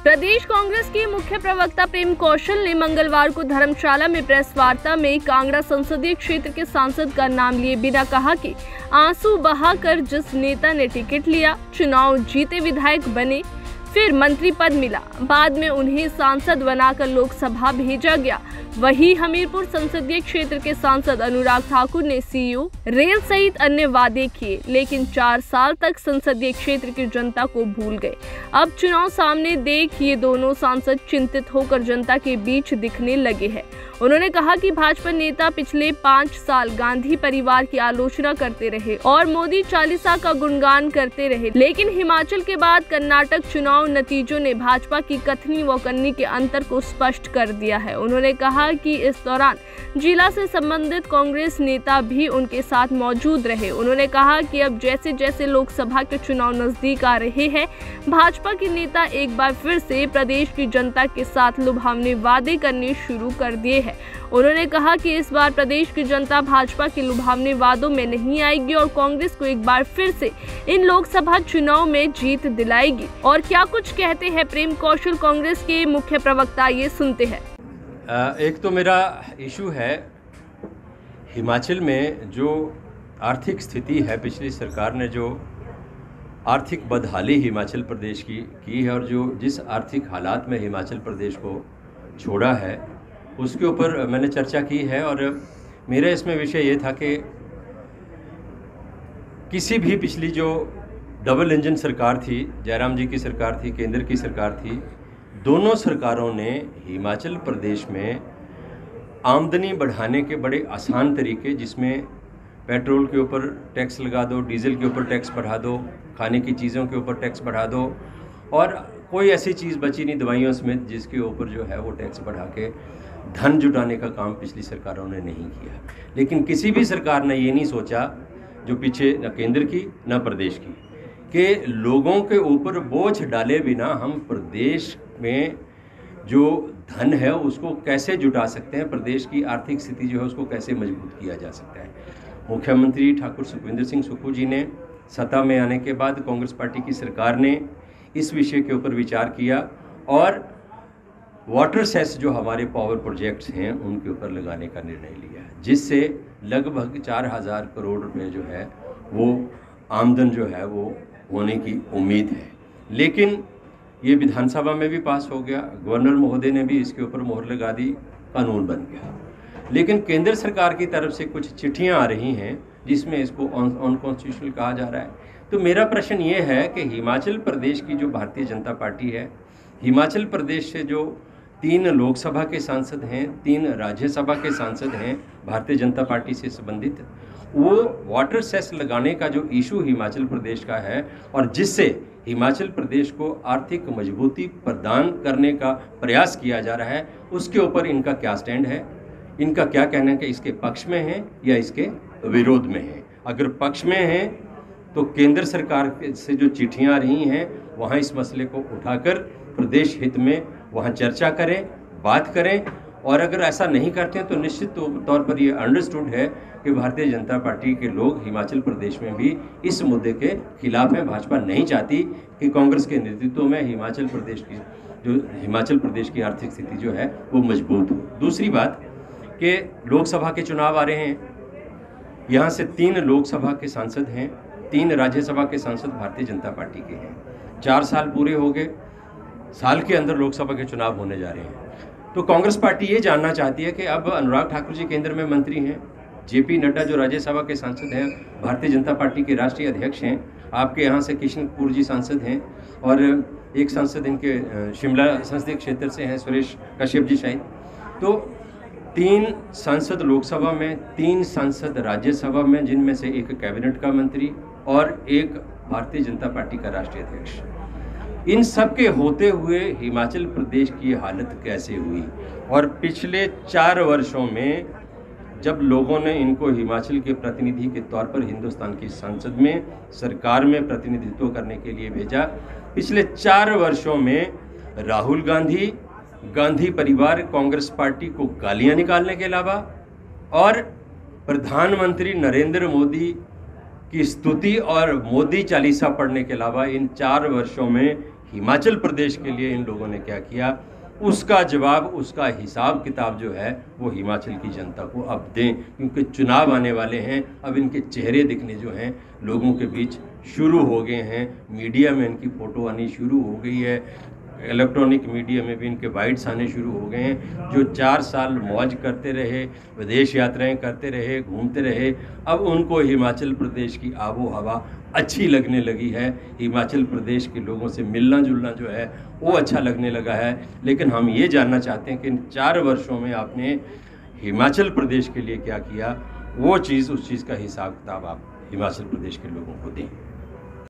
प्रदेश कांग्रेस के मुख्य प्रवक्ता प्रेम कौशल ने मंगलवार को धर्मशाला में प्रेस वार्ता में कांगड़ा संसदीय क्षेत्र के सांसद का नाम लिए बिना कहा कि आंसू बहाकर जिस नेता ने टिकट लिया, चुनाव जीते, विधायक बने, फिर मंत्री पद मिला, बाद में उन्हें सांसद बनाकर लोकसभा भेजा गया, वही हमीरपुर संसदीय क्षेत्र के सांसद अनुराग ठाकुर ने सीयू, रेल सहित अन्य वादे किए, लेकिन 4 साल तक संसदीय क्षेत्र की जनता को भूल गए। अब चुनाव सामने देख ये दोनों सांसद चिंतित होकर जनता के बीच दिखने लगे हैं। उन्होंने कहा कि भाजपा नेता पिछले 5 साल गांधी परिवार की आलोचना करते रहे और मोदी चालीसा का गुणगान करते रहे, लेकिन हिमाचल के बाद कर्नाटक चुनाव नतीजों ने भाजपा की कथनी व करनी के अंतर को स्पष्ट कर दिया है। उन्होंने कहा कि इस दौरान जिला से संबंधित कांग्रेस नेता भी उनके साथ मौजूद रहे। उन्होंने कहा कि अब जैसे जैसे लोकसभा के चुनाव नजदीक आ रहे हैं, भाजपा के नेता एक बार फिर से प्रदेश की जनता के साथ लुभावने वादे करने शुरू कर दिए हैं। उन्होंने कहा कि इस बार प्रदेश की जनता भाजपा के लुभावने वादों में नहीं आएगी और कांग्रेस को एक बार फिर से इन लोकसभा चुनाव में जीत दिलाएगी। और क्या कुछ कहते हैं प्रेम कौशल, कांग्रेस के मुख्य प्रवक्ता, ये सुनते हैं। एक तो मेरा इशू है हिमाचल में जो आर्थिक स्थिति है, पिछली सरकार ने जो आर्थिक बदहाली हिमाचल प्रदेश की है और जो जिस आर्थिक हालात में हिमाचल प्रदेश को छोड़ा है उसके ऊपर मैंने चर्चा की है। और मेरा इसमें विषय ये था कि किसी भी पिछली जो डबल इंजन सरकार थी, जयराम जी की सरकार थी, केंद्र की सरकार थी, दोनों सरकारों ने हिमाचल प्रदेश में आमदनी बढ़ाने के बड़े आसान तरीके, जिसमें पेट्रोल के ऊपर टैक्स लगा दो, डीजल के ऊपर टैक्स बढ़ा दो, खाने की चीज़ों के ऊपर टैक्स बढ़ा दो, और कोई ऐसी चीज़ बची नहीं दवाइयों समेत जिसके ऊपर जो है वो टैक्स बढ़ा के धन जुटाने का काम पिछली सरकारों ने नहीं किया। लेकिन किसी भी सरकार ने ये नहीं सोचा, जो पीछे न केंद्र की न प्रदेश की, कि लोगों के ऊपर बोझ डाले बिना हम प्रदेश में जो धन है उसको कैसे जुटा सकते हैं, प्रदेश की आर्थिक स्थिति जो है उसको कैसे मजबूत किया जा सकता है। मुख्यमंत्री ठाकुर सुखविंदर सिंह सुक्खू जी ने सत्ता में आने के बाद कांग्रेस पार्टी की सरकार ने इस विषय के ऊपर विचार किया और वाटर सेस जो हमारे पावर प्रोजेक्ट्स हैं उनके ऊपर लगाने का निर्णय लिया, जिससे लगभग 4000 करोड़ रुपए जो है वो आमदन जो है वो होने की उम्मीद है। लेकिन ये विधानसभा में भी पास हो गया, गवर्नर महोदय ने भी इसके ऊपर मोहर लगा दी, कानून बन गया। लेकिन केंद्र सरकार की तरफ से कुछ चिट्ठियां आ रही हैं जिसमें इसको अनकॉन्स्टिट्यूशनल कहा जा रहा है। तो मेरा प्रश्न ये है कि हिमाचल प्रदेश की जो भारतीय जनता पार्टी है, हिमाचल प्रदेश से जो 3 लोकसभा के सांसद हैं, 3 राज्यसभा के सांसद हैं भारतीय जनता पार्टी से संबंधित, वो वाटर सेस लगाने का जो इशू हिमाचल प्रदेश का है और जिससे हिमाचल प्रदेश को आर्थिक मजबूती प्रदान करने का प्रयास किया जा रहा है, उसके ऊपर इनका क्या स्टैंड है, इनका क्या कहना है कि इसके पक्ष में है या इसके विरोध में है। अगर पक्ष में है तो केंद्र सरकार से जो चिट्ठियां आ रही हैं वहाँ इस मसले को उठाकर प्रदेश हित में वहाँ चर्चा करें, बात करें, और अगर ऐसा नहीं करते हैं तो निश्चित तौर पर ये अंडरस्टूड है कि भारतीय जनता पार्टी के लोग हिमाचल प्रदेश में भी इस मुद्दे के खिलाफ हैं। भाजपा नहीं चाहती कि कांग्रेस के नेतृत्व में हिमाचल प्रदेश की आर्थिक स्थिति जो है वो मजबूत हो। दूसरी बात कि लोकसभा के चुनाव आ रहे हैं, यहाँ से 3 लोकसभा के सांसद हैं, 3 राज्यसभा के सांसद भारतीय जनता पार्टी के हैं। 4 साल पूरे हो गए, साल के अंदर लोकसभा के चुनाव होने जा रहे हैं। तो कांग्रेस पार्टी ये जानना चाहती है कि अब अनुराग ठाकुर जी केंद्र में मंत्री हैं, जेपी नड्डा जो राज्यसभा के सांसद हैं, भारतीय जनता पार्टी के राष्ट्रीय अध्यक्ष हैं, आपके यहाँ से किशन कपूर जी सांसद हैं और एक सांसद इनके शिमला संसदीय क्षेत्र से हैं, सुरेश कश्यप जी शायद। तो 3 सांसद लोकसभा में, 3 सांसद राज्यसभा में, जिनमें से एक कैबिनेट का मंत्री और एक भारतीय जनता पार्टी का राष्ट्रीय अध्यक्ष। इन सब के होते हुए हिमाचल प्रदेश की हालत कैसे हुई? और पिछले 4 वर्षों में जब लोगों ने इनको हिमाचल के प्रतिनिधि के तौर पर हिंदुस्तान की संसद में, सरकार में प्रतिनिधित्व करने के लिए भेजा, पिछले 4 वर्षों में राहुल गांधी, गांधी परिवार, कांग्रेस पार्टी को गालियां निकालने के अलावा और प्रधानमंत्री नरेंद्र मोदी की स्तुति और मोदी चालीसा पढ़ने के अलावा इन 4 वर्षों में हिमाचल प्रदेश के लिए इन लोगों ने क्या किया, उसका जवाब, उसका हिसाब किताब जो है वो हिमाचल की जनता को अब दें, क्योंकि चुनाव आने वाले हैं। अब इनके चेहरे दिखने जो हैं लोगों के बीच शुरू हो गए हैं, मीडिया में इनकी फ़ोटो आनी शुरू हो गई है, इलेक्ट्रॉनिक मीडिया में भी इनके बाइट्स आने शुरू हो गए हैं। जो 4 साल मौज करते रहे, विदेश यात्राएं करते रहे, घूमते रहे, अब उनको हिमाचल प्रदेश की आबो हवा अच्छी लगने लगी है। हिमाचल प्रदेश के लोगों से मिलना जुलना जो है वो अच्छा लगने लगा है। लेकिन हम ये जानना चाहते हैं कि इन 4 वर्षों में आपने हिमाचल प्रदेश के लिए क्या किया, वो चीज़, उस चीज़ का हिसाब किताब आप हिमाचल प्रदेश के लोगों को दें।